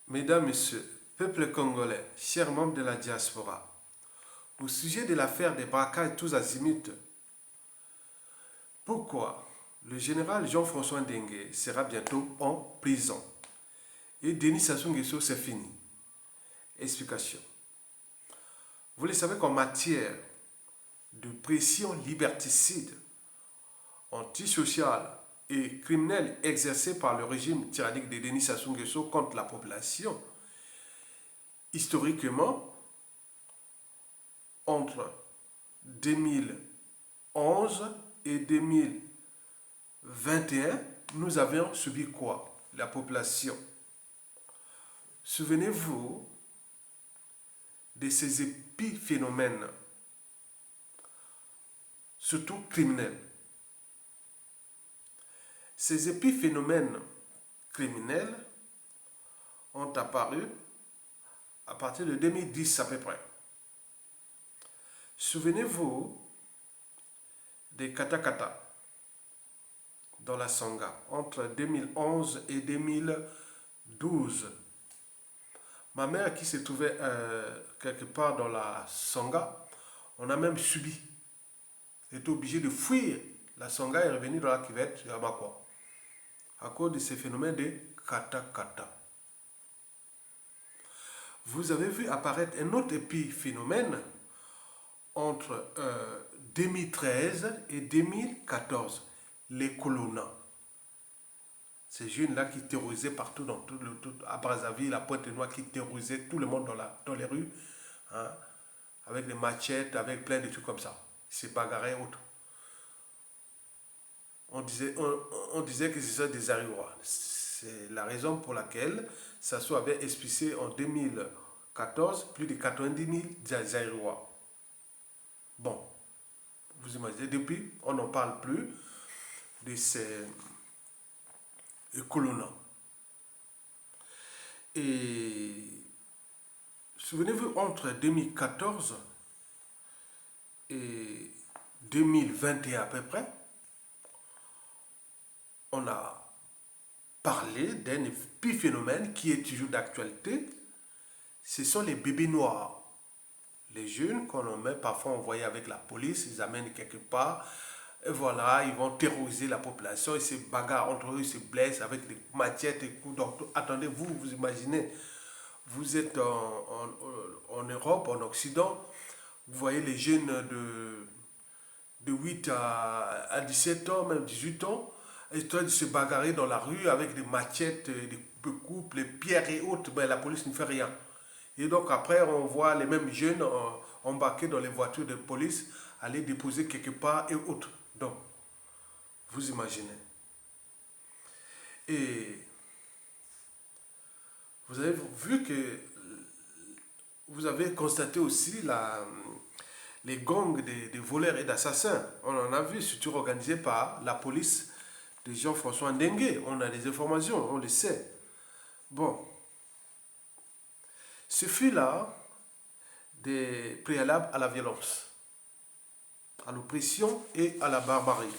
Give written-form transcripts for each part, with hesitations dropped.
Mesdames, Messieurs, peuple congolais, chers membres de la diaspora, au sujet de l'affaire des braquages tous azimuts, pourquoi le général Jean-François Ndengue sera bientôt en prison et Denis Sassou Nguesso, c'est fini? Explication. Vous le savez qu'en matière de pression liberticide, antisociale et criminelle exercée par le régime tyrannique de Denis Sassou Nguesso contre la population, historiquement, entre 2011 et 2021, nous avions subi quoi? La population. Souvenez-vous de ces épiphénomènes, surtout criminels. Ces épiphénomènes criminels ont apparu à partir de 2010 à peu près. Souvenez-vous des Katakata dans la Sangha entre 2011 et 2012. Ma mère qui se trouvait quelque part dans la Sangha, on a même subi. Elle était obligée de fuir la Sangha et revenir dans la cuvette de Amakwa à cause de ces phénomènes de Katakata. Vous avez vu apparaître un autre épiphénomène entre 2013 et 2014, les colonna. Ces jeunes-là qui terrorisaient partout, à Brazzaville, à Pointe-Noire, qui terrorisaient tout le monde dans les rues, hein, avec des machettes, avec plein de trucs comme ça. Ils se bagarraient et autres. On disait que ce sont des Ariwa. C'est la raison pour laquelle Sassou avait expulsé en 2014 plus de 90 000 Ariwa. Bon, vous imaginez, depuis, on n'en parle plus de ces colonnants. Et souvenez-vous, entre 2014 et 2021 à peu près, on a parlé d'un épiphénomène qui est toujours d'actualité. Ce sont les bébés noirs. Les jeunes qu'on met parfois envoyés avec la police, ils amènent quelque part. Et voilà, ils vont terroriser la population, ils se bagarrent entre eux, ils se blessent avec des machettes et coups. Donc, attendez, vous imaginez, vous êtes en Europe, en Occident, vous voyez les jeunes de 8 à 17 ans, même 18 ans, ils train de se bagarrer dans la rue avec des machettes, des coups, les pierres et autres, ben, la police ne fait rien. Et donc après, on voit les mêmes jeunes embarqués dans les voitures de police, aller déposer quelque part et autres. Donc, vous imaginez. Et vous avez vu que vous avez constaté aussi les gangs des voleurs et d'assassins. On en a vu, surtout organisés par la police de Jean-François Ndengue. On a des informations, on le sait. Bon. Ce fut là des préalables à la violence, à l'oppression et à la barbarie,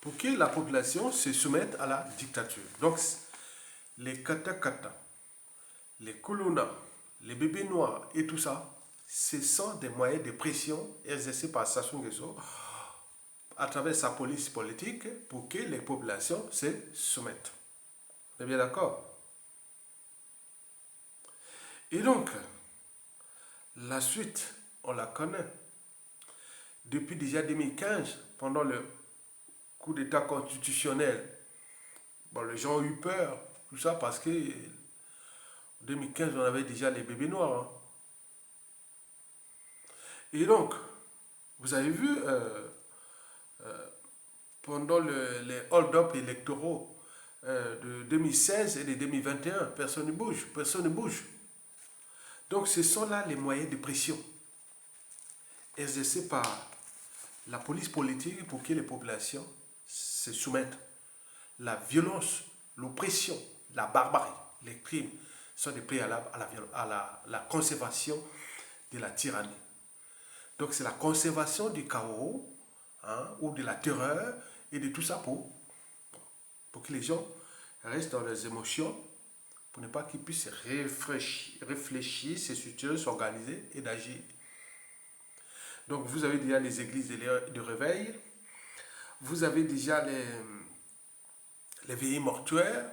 pour que la population se soumette à la dictature. Donc, les katakata, les colonna, les bébés noirs et tout ça, ce sont des moyens de pression exercés par Sassou Nguesso à travers sa police politique pour que les populations se soumettent. Vous êtes bien d'accord? Et donc, la suite, on la connaît. Depuis déjà 2015, pendant le coup d'État constitutionnel, bon, les gens ont eu peur, tout ça, parce que en 2015, on avait déjà les bébés noirs. Hein. Et donc, vous avez vu, pendant les hold-up électoraux de 2016 et de 2021, personne ne bouge, personne ne bouge. Donc, ce sont là les moyens de pression exercés par la police politique pour que les populations se soumettent. La violence, l'oppression, la barbarie, les crimes sont des préalables à la conservation de la tyrannie. Donc c'est la conservation du chaos, hein, ou de la terreur et de tout ça pour que les gens restent dans leurs émotions pour ne pas qu'ils puissent réfléchir, se structurer, s'organiser et d'agir. Donc vous avez déjà les églises de réveil, vous avez déjà les veillées mortuaires,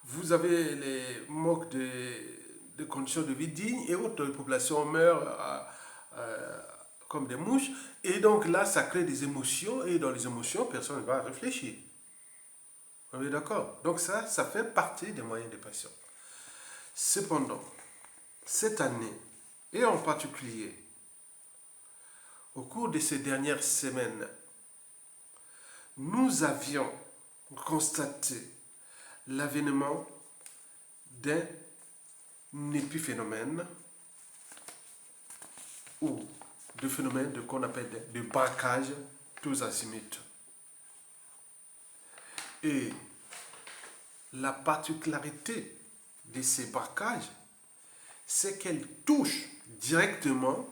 vous avez les manques de conditions de vie dignes et autres. Les populations meurent comme des mouches. Et donc là, ça crée des émotions et dans les émotions, personne ne va réfléchir. On est d'accord? Donc ça fait partie des moyens de pression. Cependant, cette année, et en particulier, au cours de ces dernières semaines, nous avions constaté l'avènement d'un épiphénomène ou de phénomène qu'on appelle de braquage tous azimuts. Et la particularité de ces braquages, c'est qu'elles touchent directement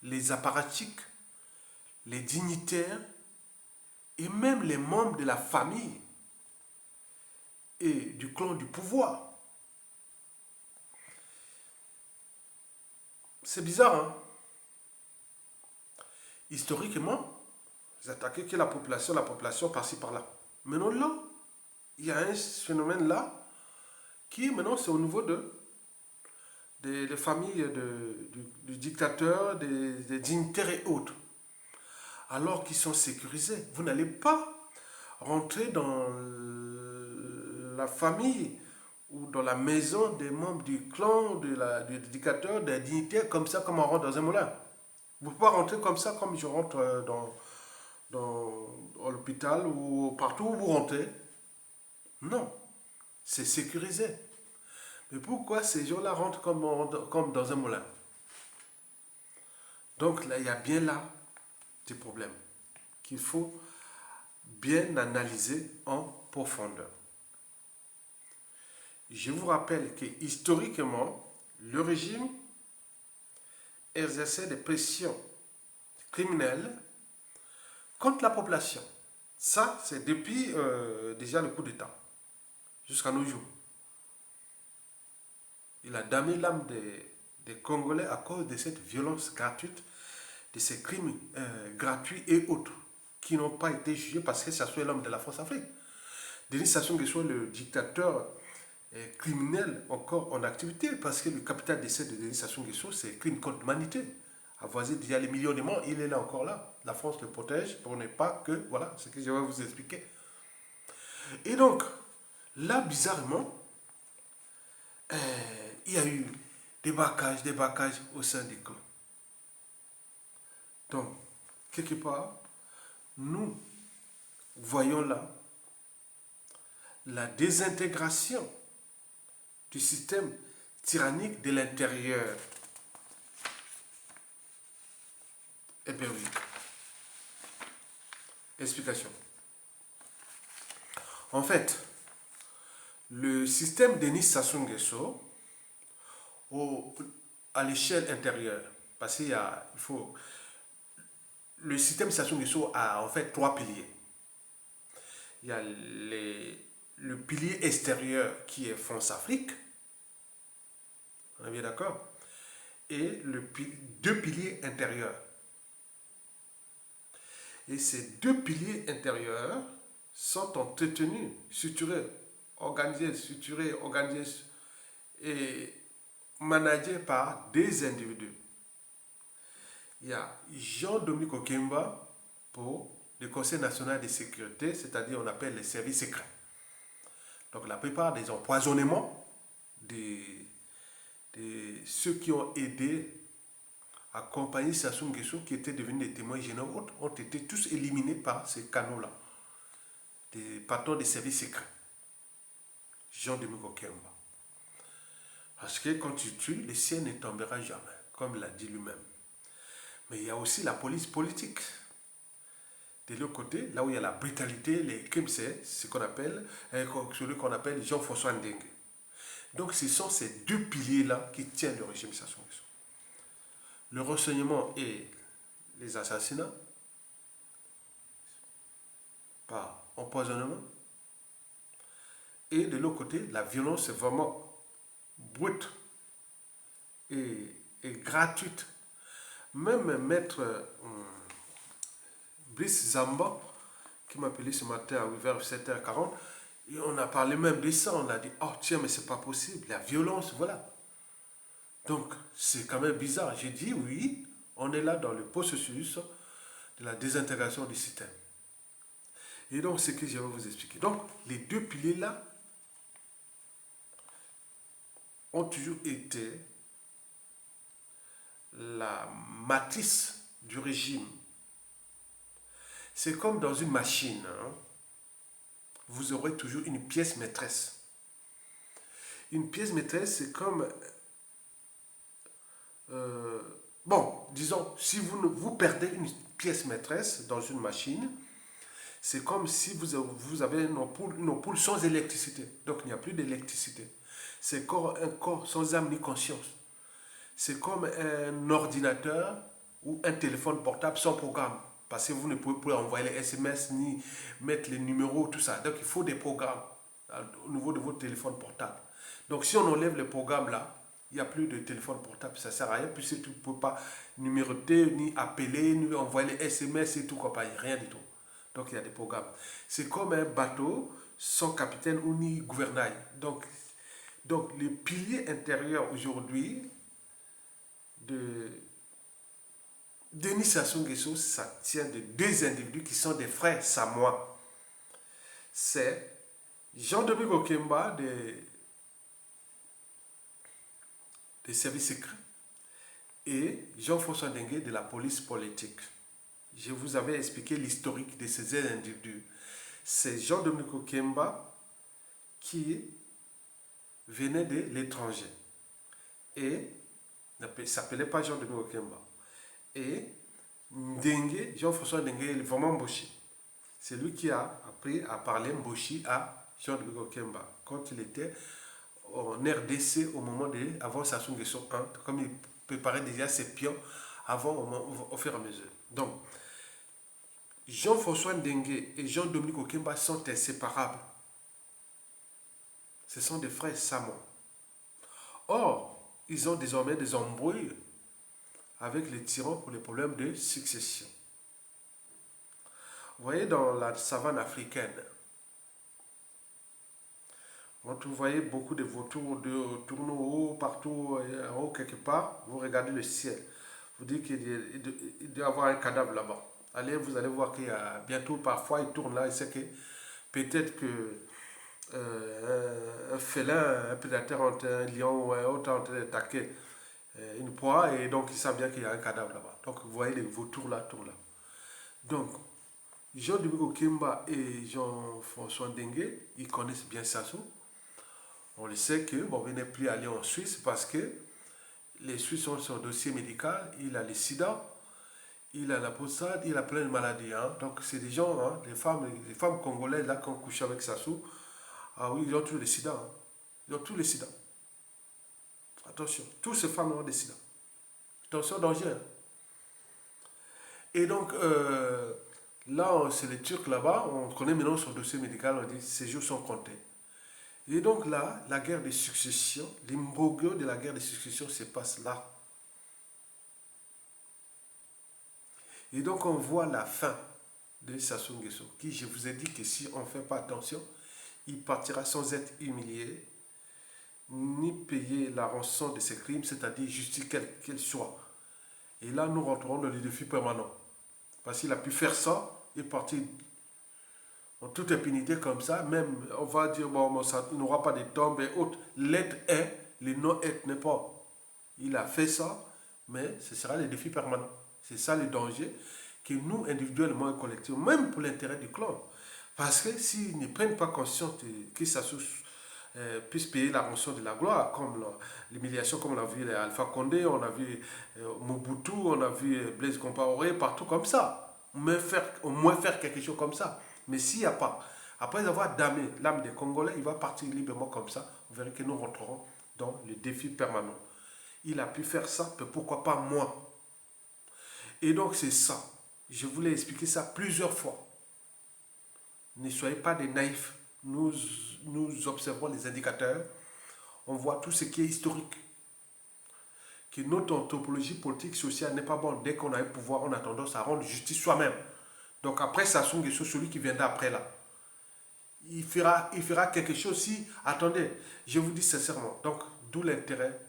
les apparatchiks, les dignitaires et même les membres de la famille et du clan du pouvoir. C'est bizarre, hein? Historiquement, vous attaquez que la population par-ci par-là. Maintenant là, il y a un phénomène là qui maintenant c'est au niveau des familles du dictateur, des dignitaires et autres. Alors qu'ils sont sécurisés. Vous n'allez pas rentrer dans la famille ou dans la maison des membres du clan, du dictateur, des dignitaires, comme ça, comme on rentre dans un moulin. Vous ne pouvez pas rentrer comme ça, comme je rentre dans l'hôpital ou partout où vous rentrez. Non, c'est sécurisé. Mais pourquoi ces gens-là rentrent comme dans un moulin? Donc là, il y a bien là des problèmes qu'il faut bien analyser en profondeur. Je vous rappelle que historiquement, le régime exerçait des pressions criminelles contre la population. Ça, c'est depuis déjà le coup d'État, jusqu'à nos jours. Il a damné l'âme des Congolais à cause de cette violence gratuite, de ces crimes gratuits et autres, qui n'ont pas été jugés parce que ça soit l'homme de la France-Afrique. Denis Sassou Nguesso, le dictateur criminel encore en activité, parce que le capital décès de Denis Sassou Nguesso, c'est crime contre l'humanité. Avoisé déjà les millions de morts, il est là encore là. La France le protège pour ne pas que, voilà, ce que je vais vous expliquer. Et donc, là, bizarrement, il y a eu des braquages au sein des clans. Donc, quelque part, nous voyons là la désintégration du système tyrannique de l'intérieur. Eh bien oui. Explication. En fait, le système Denis Sassou Nguesso, à l'échelle intérieure, parce qu'il faut... Le système Sassou Nguesso a en fait trois piliers. Il y a le pilier extérieur qui est France-Afrique. On est bien d'accord? Et deux piliers intérieurs. Et ces deux piliers intérieurs sont entretenus, structurés, organisés et managés par des individus. Il y a Jean-Dominique Okemba pour le Conseil national de sécurité, c'est-à-dire on appelle les services secrets. Donc la plupart des empoisonnements de ceux qui ont aidé à accompagner Sassou Nguesso, qui étaient devenus des témoins généraux, ont été tous éliminés par ces canaux-là, des patrons des services secrets. Jean-Dominique Okemba. Parce que quand tu tues, le ciel ne tombera jamais, comme l'a dit lui-même. Mais il y a aussi la police politique. De l'autre côté, là où il y a la brutalité, les crimes, c'est ce qu'on appelle, celui qu'on appelle Jean-François Ndengue. Donc ce sont ces deux piliers-là qui tiennent le régime Sassou Nguesso. Le renseignement et les assassinats par empoisonnement. Et de l'autre côté, la violence vraiment brute et gratuite. Même maître Brice Zamba, qui m'a appelé ce matin vers 7h40, et on a parlé même de ça, on a dit, oh tiens, mais c'est pas possible, la violence, voilà. Donc, c'est quand même bizarre. J'ai dit, oui, on est là dans le processus de la désintégration du système. Et donc, c'est ce que je vais vous expliquer. Donc, les deux piliers-là ont toujours été la matrice du régime. C'est comme dans une machine, hein. Vous aurez toujours une pièce maîtresse. Une pièce maîtresse, c'est comme... bon, disons, si vous perdez une pièce maîtresse dans une machine, c'est comme si vous avez une ampoule sans électricité. Donc, il n'y a plus d'électricité. C'est comme un corps sans âme ni conscience. C'est comme un ordinateur ou un téléphone portable sans programme. Parce que vous ne pouvez plus envoyer les SMS ni mettre les numéros, tout ça. Donc, il faut des programmes au niveau de votre téléphone portable. Donc, si on enlève le programme là, il n'y a plus de téléphone portable. Ça ne sert à rien puisque tu ne peux pas numéroter, ni appeler, ni envoyer les SMS et tout, compagnie. Rien du tout. Donc, il y a des programmes. C'est comme un bateau sans capitaine ou ni gouvernail. Donc le pilier intérieur aujourd'hui de Denis Sassou Nguesso, ça tient de deux individus qui sont des frères samois. C'est Jean-Dominique Okemba des services secrets et Jean-François Dengue de la police politique. Je vous avais expliqué l'historique de ces individus. C'est Jean-Dominique Okemba qui venait de l'étranger et ne s'appelait pas Jean-Dominique Okemba. Et Dengue, Jean-François Dengue, est vraiment Mboshi. C'est lui qui a appris à parler Mboshi à Jean-Dominique Okemba quand il était en RDC au moment avant Sassou Nguesso 1, comme il préparait déjà ses pions au fur et à mesure. Donc, Jean-François Dengue et Jean-Dominique Okemba sont inséparables. Ce sont des frères samois. Or, ils ont désormais des embrouilles avec les tyrans pour les problèmes de succession. Vous voyez, dans la savane africaine, quand vous voyez beaucoup de vautours tournent haut, partout, en haut quelque part, vous regardez le ciel. Vous dites qu'il doit y avoir un cadavre là-bas. Allez, vous allez voir qu'il y a bientôt, parfois, il tourne là, il sait que peut-être que un félin, un prédateur, un lion ou un autre en train d'attaquer une proie, et donc il sait bien qu'il y a un cadavre là-bas. Donc vous voyez les vautours là, tournent là. Donc, Jean-Dominique Okemba et Jean-François Dengue, ils connaissent bien Sassou. On le sait que, bon, il n'est plus allé en Suisse parce que les Suisses ont son dossier médical, il a le sida, il a la prostate, il a plein de maladies. Hein. Donc c'est des gens, hein, les femmes congolaises là qui ont couché avec Sassou, ah oui, ils ont tous les sida. Hein. Ils ont tous les sida. Attention, toutes ces femmes ont des sida. Attention, danger. Hein. Et donc, là, c'est les Turcs là-bas, on connaît maintenant son dossier médical, on dit ces jours sont comptés. Et donc là, la guerre de succession, l'imbroglio de la guerre de succession se passe là. Et donc on voit la fin de Sassou Nguesso, qui, je vous ai dit que si on ne fait pas attention, il partira sans être humilié, ni payer la rançon de ses crimes, c'est-à-dire justice qu'elle soit. Et là, nous rentrerons dans le défi permanent. Parce qu'il a pu faire ça, il est parti en toute impunité comme ça, même on va dire, bon, ça n'aura pas de tombes et autres. L'être est, le non-être n'est pas. Il a fait ça, mais ce sera le défi permanent. C'est ça le danger que nous, individuellement et collectivement, même pour l'intérêt du clan. Parce que s'ils ne prennent pas conscience que ça puisse payer la rançon de la gloire, comme l'humiliation, comme on a vu Alpha Condé, on a vu Mobutu, on a vu Blaise Compaoré, partout comme ça. Au moins faire quelque chose comme ça. Mais s'il n'y a pas, après avoir damé l'âme des Congolais, il va partir librement comme ça. Vous verrez que nous rentrerons dans le défi permanent. Il a pu faire ça, mais pourquoi pas moi? Et donc c'est ça. Je voulais expliquer ça plusieurs fois. Ne soyez pas des naïfs. Nous observons les indicateurs. on voit tout ce qui est historique. Que notre anthropologie politique, sociale n'est pas bonne. Dès qu'on a un pouvoir, on a tendance à rendre justice soi-même. Donc après Sassou Nguesso, celui qui viendra après là, il fera quelque chose si, attendez, je vous dis sincèrement, donc d'où l'intérêt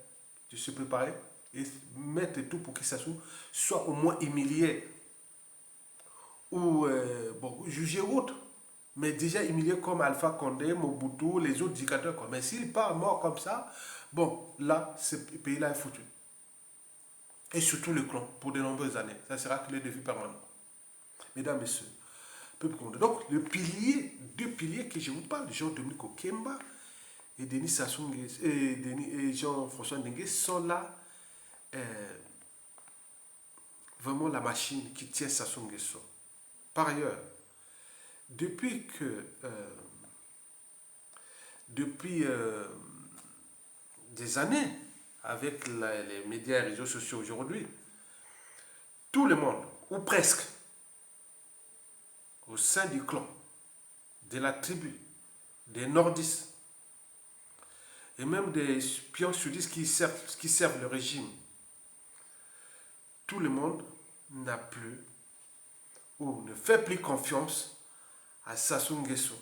de se préparer et mettre tout pour que Sassou soit au moins humilié ou bon, jugé autre. Mais déjà humilié comme Alpha Condé, Mobutu, les autres dictateurs. Quoi. Mais s'il part mort comme ça, bon, là, ce pays-là est foutu. Et surtout le clan, pour de nombreuses années. Ça sera que le défi permanent. Mesdames, Messieurs, peuple congolais. Donc, le pilier, deux piliers que je vous parle, Jean-Dominique Okemba et Denis Sassou Nguesso, et Jean-François Ndengue sont là, vraiment la machine qui tient Sassou Nguesso. Par ailleurs, depuis que, depuis des années, avec les médias et les réseaux sociaux aujourd'hui, tout le monde, ou presque, au sein du clan, de la tribu, des nordistes, et même des pions sudistes qui servent le régime, tout le monde n'a plus ou ne fait plus confiance à Sassou Nguesso.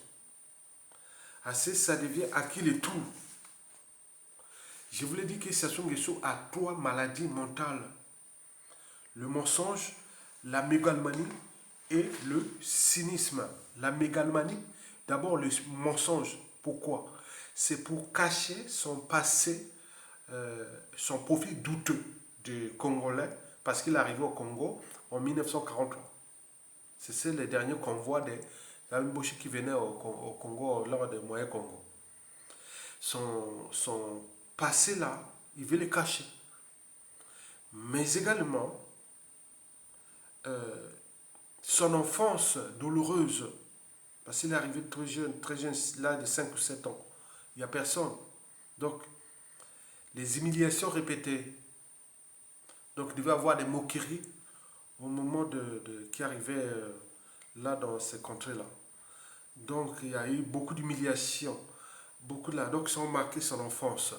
Assez, ça devient acquis le tout. Je voulais dire que Sassou Nguesso a 3 maladies mentales. Le mensonge, la mégalomanie et le cynisme. La mégalomanie, d'abord le mensonge. Pourquoi? C'est pour cacher son passé, son profil douteux du Congolais, parce qu'il est arrivé au Congo en 1943. C'est les derniers convois des Mboshi qui venaient au Congo lors des moyens Congo. Son passé là, il veut le cacher. Mais également, son enfance douloureuse, parce qu'il est arrivé très jeune, là de 5 ou 7 ans. Il n'y a personne. Donc, les humiliations répétées. Donc, il devait avoir des moqueries au moment qui arrivait là dans ces contrées-là. Donc, il y a eu beaucoup d'humiliations. Beaucoup là. Donc, ils ont marqué son enfance,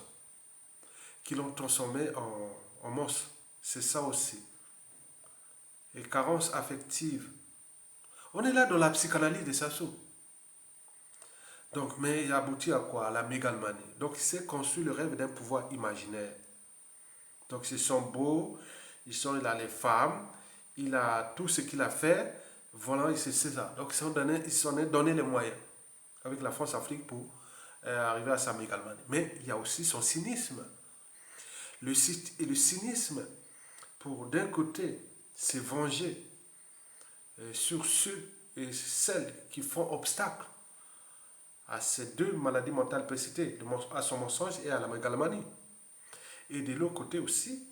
qui l'ont transformé en monstre. C'est ça aussi. Et carence affective. On est là dans la psychanalyse de Sassou. Donc, mais il a abouti à quoi? À la mégalomanie. Donc, il s'est construit le rêve d'un pouvoir imaginaire. Donc, ils sont beaux, il a les femmes, il a tout ce qu'il a fait. Voilà, c'est ça. Donc, ils s'en est donné les moyens avec la France-Afrique pour arriver à sa mégalomanie. Mais il y a aussi son cynisme. Le cynisme, pour d'un côté, se venger sur ceux et celles qui font obstacle à ces 2 maladies mentales précitées, à son mensonge et à la mégalomanie. Et de l'autre côté aussi,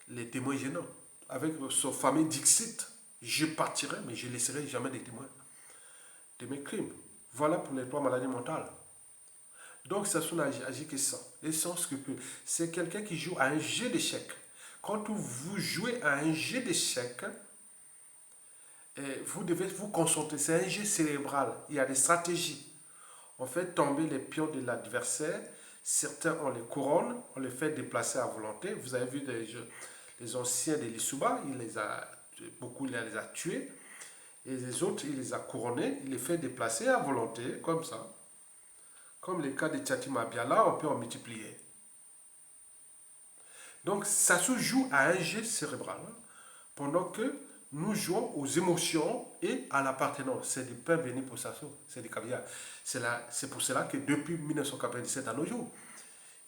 les témoins gênants. Avec son fameux Dixit, je partirai, mais je ne laisserai jamais des témoins de mes crimes. Voilà pour les 3 maladies mentales. Donc, Sassou n'a agi que ça. Et sans scrupule. C'est quelqu'un qui joue à un jeu d'échecs. Quand vous jouez à un jeu d'échecs, vous devez vous concentrer. C'est un jeu cérébral. Il y a des stratégies. On fait tomber les pions de l'adversaire. Certains, on les couronne, on les fait déplacer à volonté. Vous avez vu les anciens de l'Issouba, beaucoup il les a tués. Et les autres, il les a couronnés, il les fait déplacer à volonté, comme ça. Comme le cas de Tchatima Biala, on peut en multiplier. Donc, ça se joue à un jeu cérébral. Pendant que nous jouons aux émotions et à l'appartenance. C'est du pain béni pour Sassou, c'est du caviar. C'est pour cela que depuis 1997 à nos jours,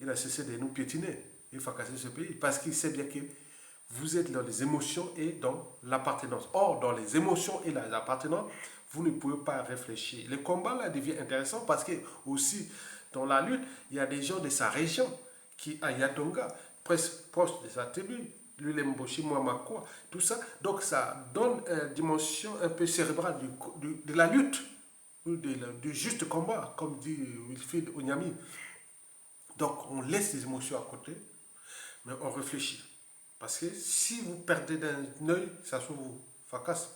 il a cessé de nous piétiner et fracasser ce pays. Parce qu'il sait bien que vous êtes dans les émotions et dans l'appartenance. Or, dans les émotions et l'appartenance, vous ne pouvez pas réfléchir. Le combat là devient intéressant parce que aussi dans la lutte, il y a des gens de sa région qui à Yatonga, presque proche de sa tribu, Lulemboshi, Mouamakwa, tout ça. Donc ça donne une dimension un peu cérébrale de la lutte, du juste combat, comme dit Wilfried Onyami. Donc on laisse les émotions à côté, mais on réfléchit. Parce que si vous perdez d'un œil, ça se vous fracasse.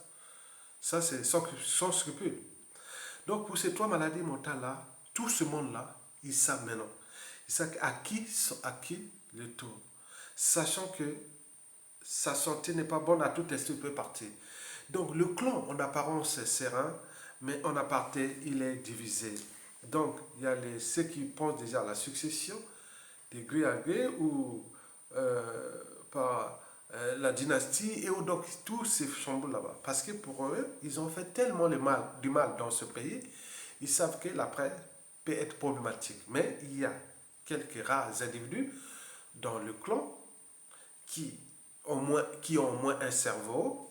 Ça, c'est sans scrupule. Donc, pour ces 3 maladies mentales-là, tout ce monde-là, ils savent maintenant. C'est ça, à qui le tour. Sachant que sa santé n'est pas bonne, à tout instant il peut partir. Donc le clan en apparence est serein, mais en aparté il est divisé. Donc il y a ceux qui pensent déjà à la succession, de gré à gré, ou par la dynastie, et où donc tout se chamboule là-bas. Parce que pour eux, ils ont fait tellement du mal dans ce pays, ils savent que l'après peut être problématique. Mais il y a quelques rares individus dans le clan qui, qui ont au moins un cerveau,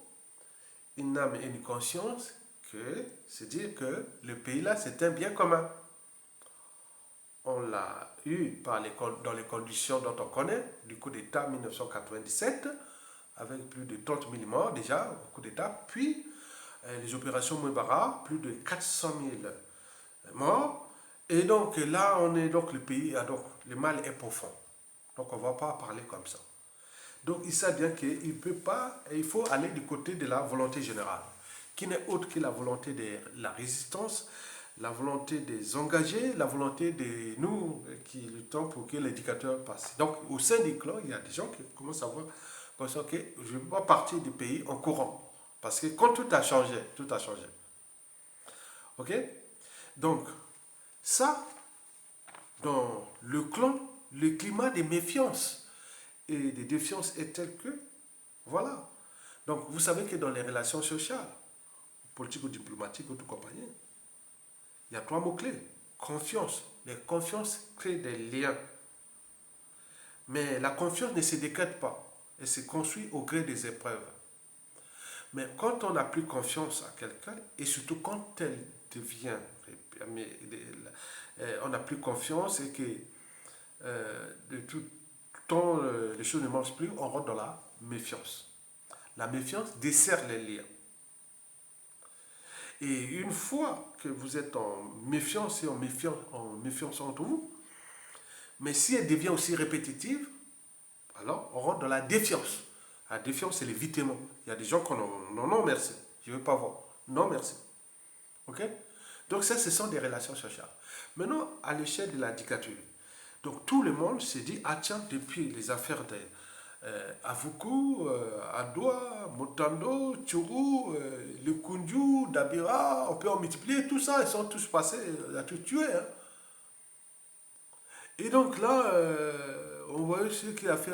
une âme et une conscience, que c'est dire que le pays là, c'est un bien commun. On l'a eu dans les conditions dont on connaît, du coup d'État 1997, avec plus de 30 000 morts déjà au coup d'État, puis les opérations Mouebara, plus de 400 000 morts. Et donc là, donc le pays, donc le mal est profond. Donc on ne va pas parler comme ça. Donc il sait bien qu'il peut pas, il faut aller du côté de la volonté générale, qui n'est autre que la volonté de la résistance, la volonté des engagés, la volonté de nous qui luttons pour que l'éducateur passe. Donc au sein du clan, il y a des gens qui commencent à voir que je ne peux pas partir du pays en courant. Parce que quand tout a changé, tout a changé. Ok? Donc, ça, dans le clan, le climat de méfiance et de défiance est tel que, voilà. Donc, vous savez que dans les relations sociales, politiques ou diplomatiques ou tout compagnie, il y a trois mots-clés. Confiance. La confiance crée des liens. Mais la confiance ne se décrète pas. Elle se construit au gré des épreuves. Mais quand on n'a plus confiance à quelqu'un, et surtout quand elle devient, on n'a plus confiance et que de tout temps les choses ne marchent plus, on rentre dans la méfiance. La méfiance dessert les liens. Et une fois que vous êtes en méfiance et en méfiance entre vous, mais si elle devient aussi répétitive, alors on rentre dans la défiance. La défiance, c'est l'évitement. Il y a des gens qui ont non, non, merci, je ne veux pas voir. Non, merci. Ok? Donc ça, ce sont des relations sociales. Maintenant, à l'échelle de la dictature, donc tout le monde s'est dit, ah tiens, depuis les affaires de Avuku, Adoua, Motando, Tchourou, le Kunju, Dabira, on peut en multiplier, tout ça, ils sont tous passés, ils ont tous tué. Hein. Et donc là, on voit ce qu'il a fait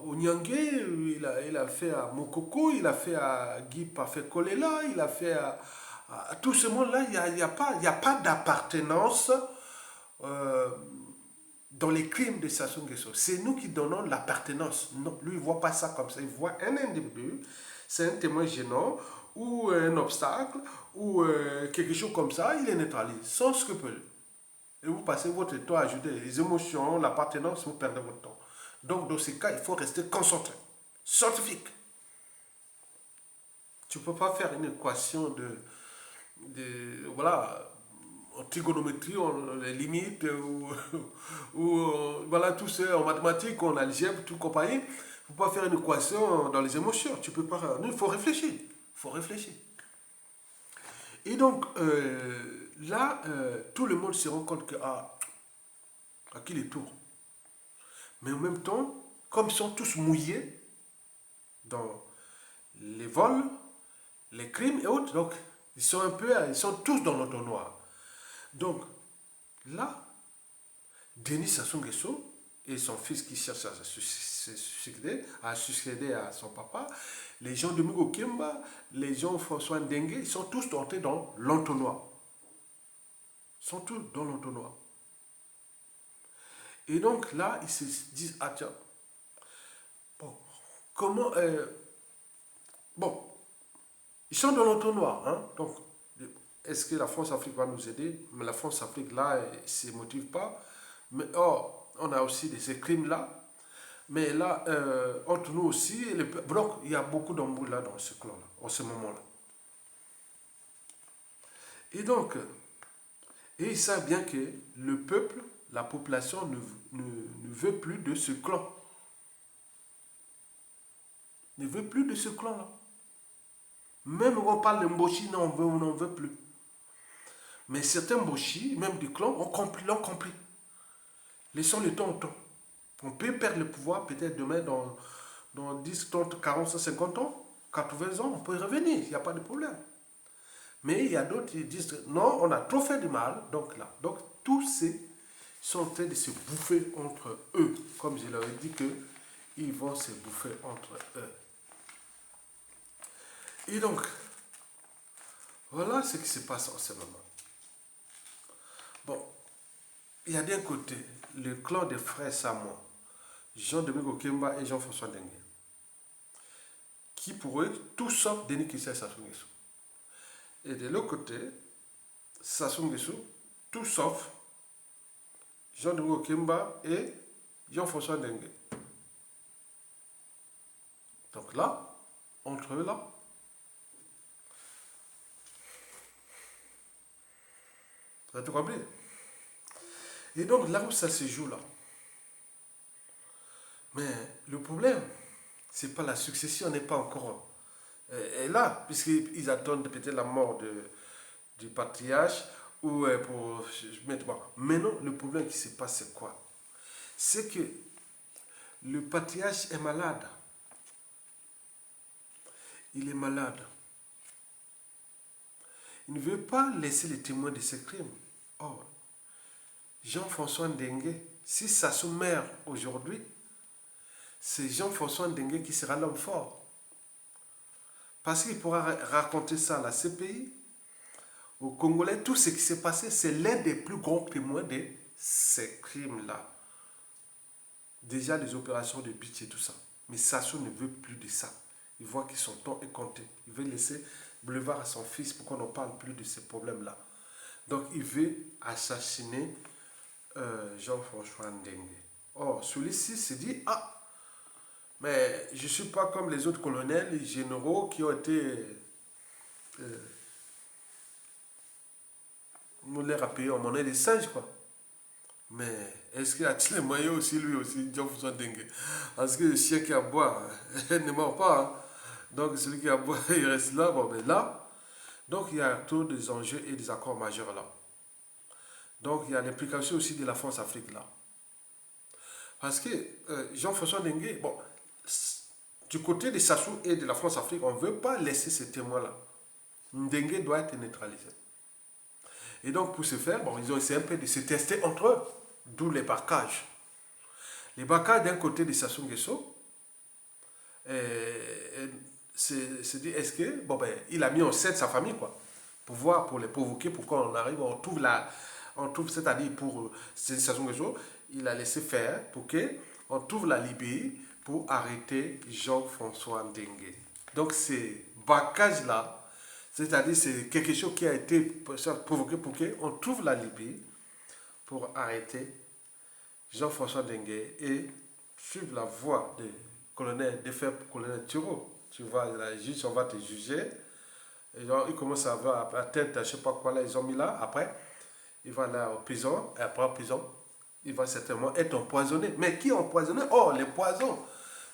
au Nyangé, il a fait à Mokoko, il a fait à Guy Parfait Kolela, il a fait à tout ce monde-là, il n'y a pas d'appartenance euh, dans les crimes de Sassou Nguesso. C'est nous qui donnons l'appartenance. Non, lui, il ne voit pas ça comme ça. Il voit un individu, c'est un témoin gênant, ou un obstacle, ou quelque chose comme ça, il est neutralise, sans scrupule. Et vous passez votre temps à ajouter les émotions, l'appartenance, vous perdez votre temps. Donc, dans ces cas, il faut rester concentré, scientifique. Tu ne peux pas faire une équation voilà, en trigonométrie, les limites, ou voilà, tout ça, en mathématiques, en algèbre, tout compagnie. Il ne faut pas faire une équation dans les émotions. Tu peux pas. Non, il faut réfléchir. Il faut réfléchir. Et donc, là, tout le monde se rend compte que, à qui les tours. Mais en même temps, comme ils sont tous mouillés dans les vols, les crimes et autres, donc ils sont tous dans l'entonnoir. Donc là, Denis Sassou Nguesso et son fils qui cherche à succéder à son papa, les gens de Mugo Kimba, les gens François Ndengue, ils sont tous entrés dans l'entonnoir. Ils sont tous dans l'entonnoir. Et donc là, ils se disent, ah tiens, bon, comment... bon, ils sont dans l'entonnoir. Hein? Donc, est-ce que la France-Afrique va nous aider? Mais la France-Afrique, là, elle ne se motive pas. Mais on a aussi ces crimes-là. Mais là, entre nous aussi, donc, il y a beaucoup d'embrouilles là dans ce clan-là, en ce moment-là. Et donc, et ils savent bien que le peuple, la population ne veut plus de ce clan. Ne veut plus de ce clan-là. Même quand on parle de Mboshi, non, on n'en veut plus. Mais certains Mboshi, même du clan, l'ont compris. Laissons le temps au temps. On peut perdre le pouvoir peut-être demain dans 10, 30, 40, 50 ans, 80 ans, on peut y revenir, il n'y a pas de problème. Mais il y a d'autres qui disent non, on a trop fait du mal, donc là. Donc tous ces sont en train de se bouffer entre eux. Comme je leur ai dit que ils vont se bouffer entre eux. Et donc, voilà ce qui se passe en ce moment. Bon, il y a d'un côté le clan des frères Samoa, Jean-Dominique Okemba et Jean-François Dengue, qui pour eux, tout sauf Denis Kissé Sassou Nguesso. Et de l'autre côté, Sassou Nguesso, tout sauf Jean-Dominique Okemba et Jean-François Dengue. Donc là, entre eux là, tu as tout compris. Et donc là où ça se joue là, mais le problème, c'est pas la succession n'est pas encore là, puisqu'ils attendent peut-être la mort du patriarche ou pour mettre. Mais non, le problème qui se passe, c'est quoi? C'est que le patriarche est malade. Il est malade. Il ne veut pas laisser les témoins de ses crimes. Or, Jean-François Ndengue, si ça se meurt aujourd'hui, c'est Jean-François Ndengue qui sera l'homme fort. Parce qu'il pourra raconter ça à la CPI, aux Congolais, tout ce qui s'est passé, c'est l'un des plus grands témoins de ces crimes-là. Déjà les opérations de bitch et tout ça. Mais Sassou ne veut plus de ça. Il voit que son temps est compté. Il veut laisser boulevard à son fils pour qu'on n'en parle plus de ces problèmes-là. Donc il veut assassiner Jean-François Ndengue. Or, celui-ci s'est dit, ah, mais je ne suis pas comme les autres colonels et généraux qui ont été nous les rappeler en monnaie des singes, quoi. Mais est-ce qu'il a-t-il les moyens aussi, lui aussi, Jean-François Dengue? Parce que le chien qui aboie ne mord pas. Hein. Donc celui qui aboie, il reste là. Bon, mais là, donc il y a tous des enjeux et des accords majeurs là. Donc il y a l'implication aussi de la France-Afrique là. Parce que Jean-François Dengue, bon, du côté de Sassou et de la France-Afrique, on ne veut pas laisser ces témoins-là. Dengue doit être neutralisé. Et donc, pour ce faire, bon, ils ont essayé un peu de se tester entre eux, d'où les barcages. Les barcages d'un côté de Sassou Nguesso, se dit, est-ce que, bon, ben, il a mis en scène sa famille, quoi, pour voir, pour les provoquer, pour qu'on arrive, on trouve, c'est-à-dire pour Sassou Nguesso, il a laissé faire pour qu'on trouve la Libye pour arrêter Jean-François Ndengue. Donc, ces barcages-là, c'est-à-dire c'est quelque chose qui a été provoqué pour qu'on trouve la Libye pour arrêter Jean-François Ndengue et suivre la voie du colonel, de faire colonel Turo. Tu vois, la juge, on va te juger. Et donc, il commence à avoir la tête, je ne sais pas quoi, là, ils ont mis là. Après, il va là en prison. Et après, en prison, il va certainement être empoisonné. Mais qui est empoisonné? Oh, les poisons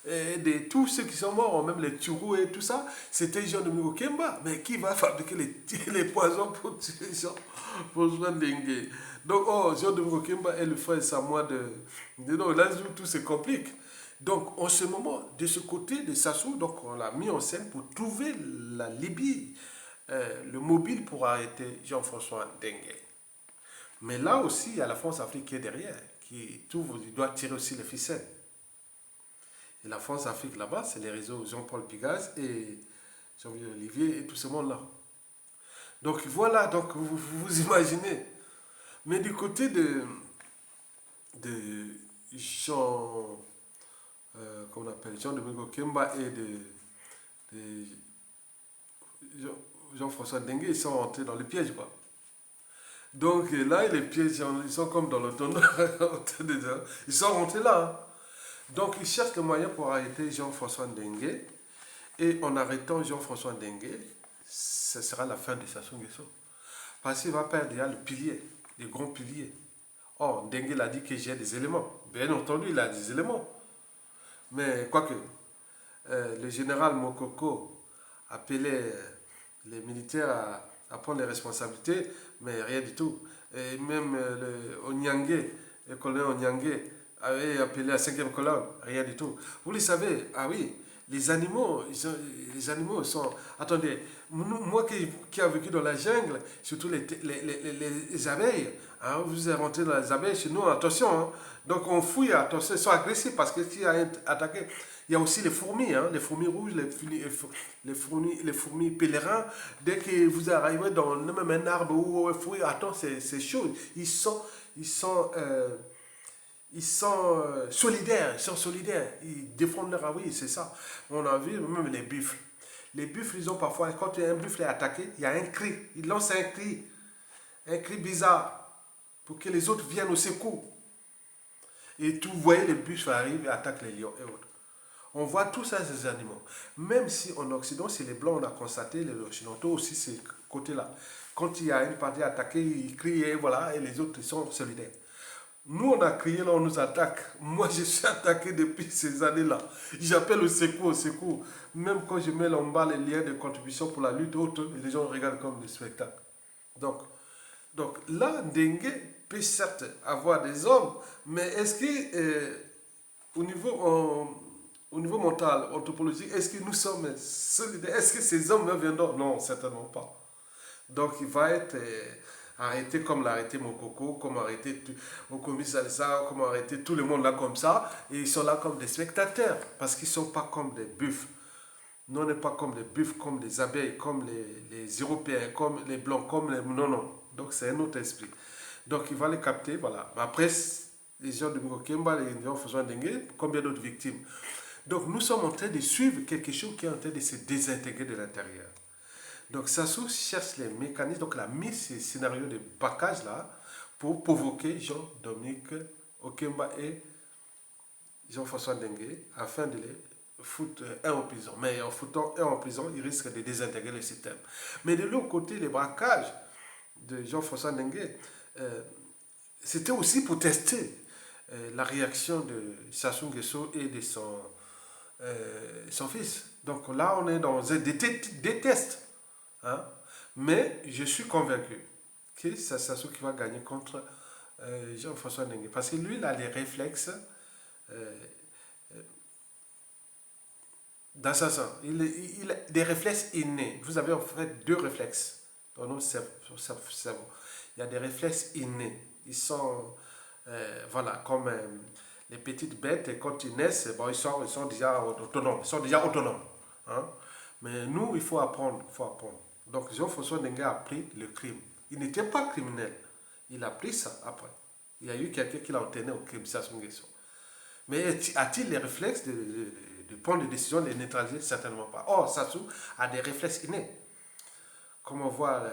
et de tous ceux qui sont morts, même les Turou et tout ça, c'était Jean-Dominique Okemba. Mais qui va fabriquer les poisons pour tuer Jean pour Dengue? Donc, oh, Jean-Dominique Okemba est le frère Samoa de non, là, tout se complique. Donc, en ce moment, de ce côté de Sassou, donc on l'a mis en scène pour trouver la Libye, le mobile pour arrêter Jean-François Dengue. Mais là aussi, il y a la France-Afrique qui est derrière, qui doit tirer aussi les ficelles. Et la France-Afrique là-bas, c'est les réseaux Jean-Paul Pigaz et Jean-Pierre Olivier et tout ce monde-là. Donc voilà, donc vous imaginez. Mais du côté de Jean, comment on appelle, Jean-Dominique Kemba et de Jean-François Dengue, ils sont rentrés dans le piège, quoi. Donc là, les pièges, ils sont comme dans le tonneau. Ils sont rentrés là. Hein. Donc ils cherchent le moyen pour arrêter Jean-François Ndengue. Et en arrêtant Jean-François Ndengue, ce sera la fin de Sassou Nguesso. Parce qu'il va perdre déjà le pilier, les grands piliers. Or, Ndengue a dit que j'ai des éléments. Bien entendu, il a des éléments. Mais quoique, le général Mokoko appelait les militaires à prendre les responsabilités, mais rien du tout. Et même le Onyangue le colonel Onyangue avait appelé la cinquième colonne, rien du tout. Vous le savez, ah oui, les animaux, les animaux sont... Attendez, moi qui a vécu dans la jungle, surtout les abeilles, hein, vous êtes rentré dans les abeilles chez nous, attention. Hein. Donc on fouille, attention, ils sont agressifs parce que s'il y a attaqué, il y a aussi les fourmis, hein, les fourmis rouges, les fourmis pèlerins. Dès que vous arrivez dans même un arbre ou un fruit, attends, c'est chaud. Ils sont solidaires, ils défendent leur oui, c'est ça. On a vu même les buffles. Les buffles, ils ont parfois, quand un buffle est attaqué, il y a un cri, ils lancent un cri bizarre, pour que les autres viennent au secours. Et vous voyez, les buffles arrivent et attaquent les lions et autres. On voit tout ça, ces animaux. Même si en Occident, c'est les Blancs, on a constaté, les Occidentaux aussi, c'est côté-là. Quand il y a une partie attaquée, ils crient, et voilà, et les autres ils sont solidaires. Nous, on a crié, là, on nous attaque. Moi, je suis attaqué depuis ces années-là. J'appelle au secours, au secours. Même quand je mets en bas les liens de contribution pour la lutte haute, les gens regardent comme des spectacles. Donc, là, Dengue peut certes avoir des hommes, mais est-ce que, au niveau mental, anthropologique, est-ce que nous sommes solidaires? Est-ce que ces hommes viendront? Non, certainement pas. Donc il va être arrêté comme l'a arrêté Mokoko, comme arrêté Okomi Salsa, comme arrêté tout le monde là comme ça. Et ils sont là comme des spectateurs, parce qu'ils ne sont pas comme des buffles. Nous, on n'est pas comme des buffles, comme des abeilles, comme les Européens, comme les Blancs, comme les... Non, non. Donc c'est un autre esprit. Donc il va les capter, voilà. Après, les gens de Mokokemba, les gens faisant dengue, combien d'autres victimes? Donc nous sommes en train de suivre quelque chose qui est en train de se désintégrer de l'intérieur. Donc Sassou cherche les mécanismes, donc il a mis ces scénarios de braquage là pour provoquer Jean-Dominique Okemba et Jean-François Dengue afin de les foutre un en prison. Mais en foutant un en prison, il risque de désintégrer le système. Mais de l'autre côté, les braquages de Jean-François Dengue, c'était aussi pour tester la réaction de Sassou Nguesso et de son fils. Donc là, on est dans des tests. Hein? Mais je suis convaincu que c'est Sassou qui va gagner contre Jean-François Dengue. Parce que lui, il a les réflexes d'assassin. Il a des réflexes innés. Vous avez en fait deux réflexes dans notre cerveau. Il y a des réflexes innés. Ils sont, voilà, comme les petites bêtes, et quand ils naissent, bon, ils sont déjà autonomes. Ils sont déjà autonomes. Hein? Mais nous, il faut apprendre. Donc Jean-François Dengue a appris le crime. Il n'était pas criminel. Il a pris ça après. Il y a eu quelqu'un qui l'a entraîné au crime, Sassou Nguesso. Mais a-t-il les réflexes de prendre des décisions, de les neutraliser? Certainement pas. Or, Sassou a des réflexes innés. Comme on voit...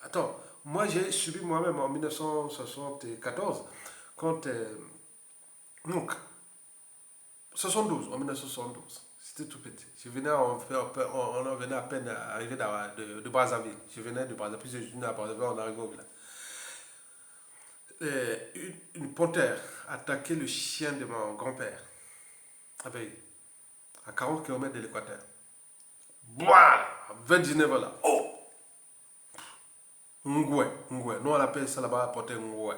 attends, moi j'ai subi moi-même en 1974, quand... donc, 72, en 1972. C'était tout petit. Je venais, on venait à peine arriver de Brazzaville. Je venais de Brazzaville, puis je venais à Brazzaville, on arrivait au village. Une panthère attaquait le chien de mon grand-père, à 40 km de l'équateur. Voilà, à 29 là. Oh! Ngoué. Nous on appelle ça là-bas, panthère Ngoué.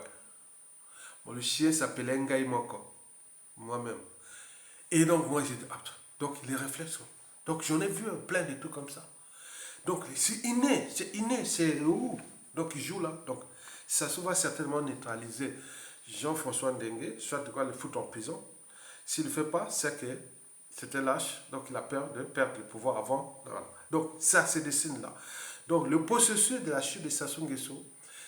Bon, le chien s'appelait Ngaï Moko, moi-même. Et donc, moi, j'ai dit, ah, donc les réflexes. Donc, j'en ai vu plein de trucs comme ça. Donc, c'est inné, c'est où? Donc, il joue là. Donc, ça se va certainement neutraliser Jean-François Dengue, soit de quoi le foutre en prison. S'il ne le fait pas, c'est que c'était lâche, donc il a peur de perdre le pouvoir avant. Voilà. Donc, ça, c'est des signes là. Donc, le processus de la chute de Sassou Nguesso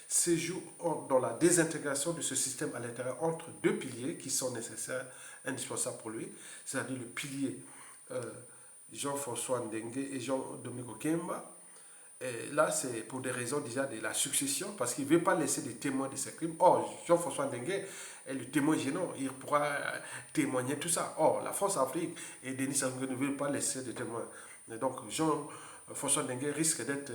se joue dans la désintégration de ce système à l'intérieur entre deux piliers qui sont nécessaires, indispensables pour lui, c'est-à-dire le pilier Jean-François Dengue et Jean-Dominique Okemba. Et là, c'est pour des raisons déjà de la succession, parce qu'il ne veut pas laisser des témoins de ces crimes. Or, Jean-François Dengue est le témoin gênant, il pourra témoigner tout ça. Or, la France-Afrique et Denis Sassou Nguesso ne veulent pas laisser de témoins. Et donc, Jean-François Dengue risque d'être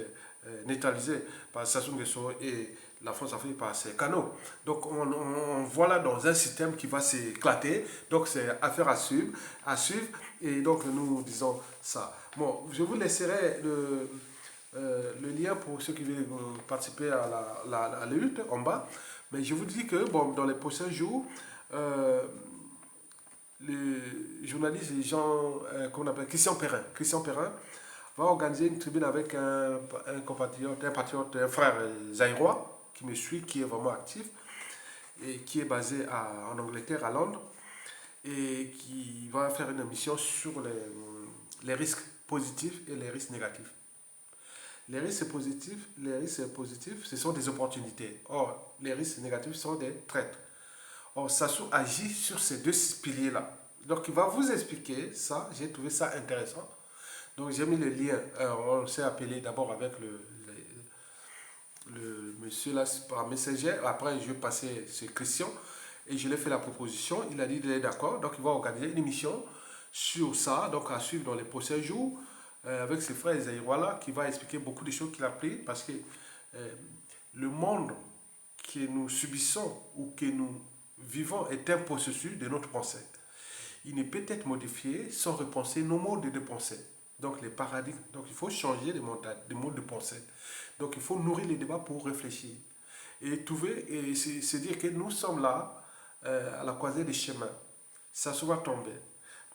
neutralisé par Sassou Nguesso et la France-Afrique par ses canaux. Donc, on voit là dans un système qui va s'éclater. Donc, c'est affaire à suivre. Et donc, nous disons ça. Bon, je vous laisserai le lien pour ceux qui veulent participer à la lutte en bas. Mais je vous dis que bon, dans les prochains jours, le journaliste Jean, qu'on appelle Christian Perrin va organiser une tribune avec un compatriote, un patriote, un frère zaïrois qui me suit, qui est vraiment actif et qui est basé en Angleterre, à Londres, et qui va faire une émission sur les risques positifs et les risques négatifs. Les risques positifs, ce sont des opportunités. Or, les risques négatifs sont des traites. Or, Sassou agit sur ces deux piliers-là. Donc, il va vous expliquer ça. J'ai trouvé ça intéressant. Donc, j'ai mis le lien. On s'est appelé d'abord avec le monsieur là par Messenger. Après, je vais passer chez Christian et je lui ai fait la proposition. Il a dit qu'il est d'accord. Donc, il va organiser une émission sur ça. Donc, à suivre dans les prochains jours avec ses frères zaïrois là, qui va expliquer beaucoup de choses qu'il a appris parce que le monde que nous subissons ou que nous vivons est un processus de notre pensée. Il ne peut être modifié sans repenser nos modes de pensée. Donc les paradigmes. Donc il faut changer les modes de pensée. Donc il faut nourrir les débats pour réfléchir. Et trouver, et se dire que nous sommes là à la croisée des chemins. Ça se va tomber.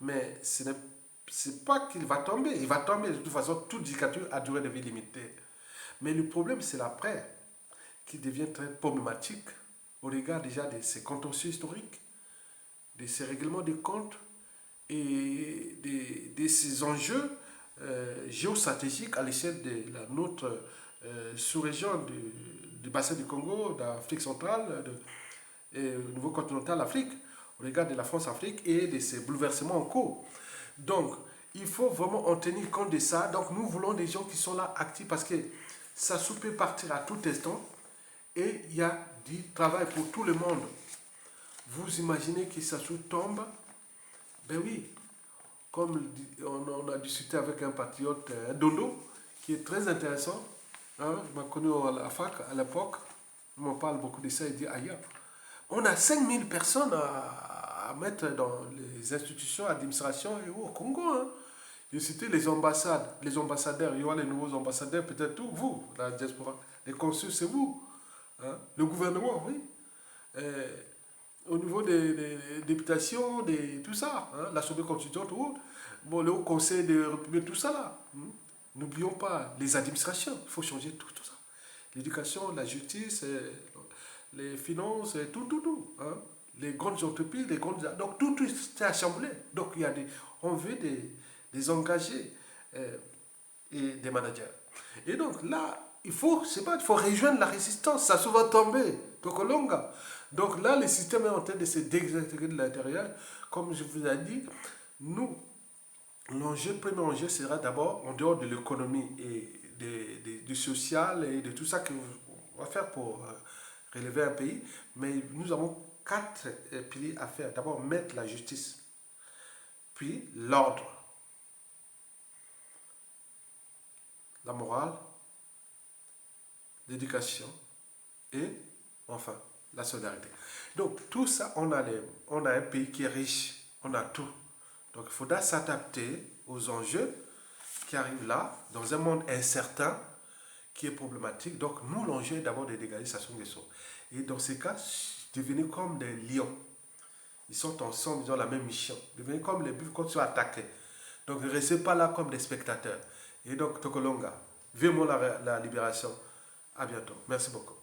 Mais ce n'est pas qu'il va tomber. Il va tomber. De toute façon, toute dictature a durée de vie limitée. Mais le problème, c'est l'après qui devient très problématique au regard déjà de ces contentieux historiques, de ces règlements de comptes et de ces enjeux géostratégiques à l'échelle de notre sous-région du bassin du Congo, d'Afrique centrale, au niveau continental Afrique, au regard de la France-Afrique et de ces bouleversements en cours. Donc, il faut vraiment en tenir compte de ça. Donc, nous voulons des gens qui sont là actifs parce que ça peut partir à tout instant et il y a du travail pour tout le monde. Vous imaginez que ça tombe? Ben oui, comme on a discuté avec un patriote, un Dondo, qui est très intéressant. Hein, il m'a connu à la fac à l'époque. Il m'en parle beaucoup de ça. Il dit ailleurs. On a 5000 personnes à mettre dans les institutions, administrations et au Congo. Hein. J'ai cité les ambassades, les ambassadeurs. Il y aura les nouveaux ambassadeurs, peut-être vous, la diaspora. Les consuls, c'est vous. Hein. Le gouvernement, oui. Au niveau des députations, tout ça, hein, l'Assemblée constituante ou autre, bon, le Haut Conseil de République, tout ça là. Hein. N'oublions pas les administrations, il faut changer tout ça. L'éducation, la justice, les finances, tout. Hein. Les grandes entreprises, les grandes... Donc tout est assemblé. Donc il y a on veut des engagés et des managers. Et donc là, il faut rejoindre la résistance, ça se va tomber, Tokolonga. Donc là, le système est en train de se désintégrer de l'intérieur. Comme je vous ai dit, nous, premier enjeu sera d'abord, en dehors de l'économie et du social et de tout ça qu'on va faire pour relever un pays, mais nous avons 4 piliers à faire. D'abord, mettre la justice, puis l'ordre, la morale, l'éducation et enfin la solidarité. Donc tout ça, on a un pays qui est riche, on a tout. Donc il faudra s'adapter aux enjeux qui arrivent là, dans un monde incertain, qui est problématique. Donc nous, l'enjeu est d'abord de dégager Sassou Nguesso. Et dans ces cas, devenez comme des lions. Ils sont ensemble, ils ont la même mission. Devenez comme les buffles quand ils sont attaqués. Donc ne restez pas là comme des spectateurs. Et donc Tokolonga, vivement la libération. À bientôt. Merci beaucoup.